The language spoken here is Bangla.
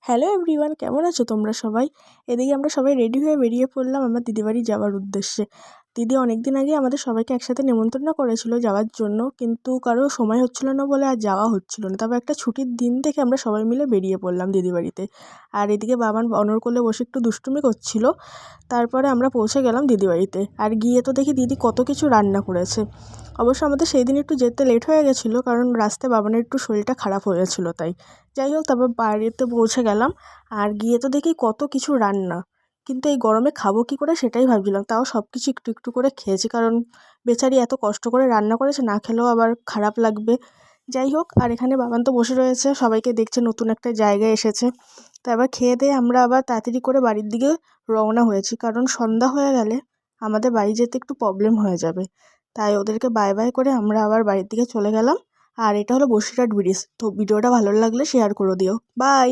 হ্যালো এভরিওয়ান, কেমন আছো তোমরা সবাই? এদিকে আমরা সবাই রেডি হয়ে বেরিয়ে পড়লাম আমার দিদিবাড়ি যাওয়ার উদ্দেশ্যে। দিদি অনেক দিন আগে আমাদের সবাইকে একসাথে নেমন্তন্ন করেছিল যাওয়ার জন্য, কিন্তু কারো সময় হচ্ছিল না বলে আর যাওয়া হচ্ছিল না। তবে একটা ছুটির দিন দেখে আমরা সবাই মিলে বেরিয়ে পড়লাম দিদিবাড়িতে। আর এদিকে বাবান অনর কোলে বসে একটু দুষ্টুমি করছিল। তারপরে আমরা পৌঁছে গেলাম দিদিবাড়িতে। আর গিয়ে তো দেখি দিদি কত কিছু রান্না করেছে। অবশ্য আমাদের সেই দিন একটু যেতে লেট হয়ে গেছিলো, কারণ রাস্তায় বাবানের একটু শরীরটা খারাপ হয়েছিল তাই। যাই হোক, তারপর বাড়িতে পৌঁছে গেলাম। আর গিয়ে তো দেখি কত কিছু রান্না, কিন্তু এই গরমে খাবো কী করে সেটাই ভাবছিলাম। তাও সব কিছু একটু একটু করে খেয়েছি, কারণ বেচারি এত কষ্ট করে রান্না করেছে, না খেলেও আবার খারাপ লাগবে। যাই হোক, আর এখানে বাবান তো বসে রয়েছে, সবাইকে দেখছে, নতুন একটা জায়গায় এসেছে। তারপর খেয়ে দিয়ে আমরা আবার তাড়াতাড়ি করে বাড়ির দিকে রওনা হয়েছি, কারণ সন্ধ্যা হয়ে গেলে আমাদের বাড়ি যেতে একটু প্রবলেম হয়ে যাবে। তাই ওদেরকে বাই বাই করে আমরা আবার বাড়ির দিকে চলে গেলাম। আর এটা হলো বসিরহাট ব্রিজ। তো ভিডিওটা ভালো লাগলে শেয়ার করে দিও। বাই।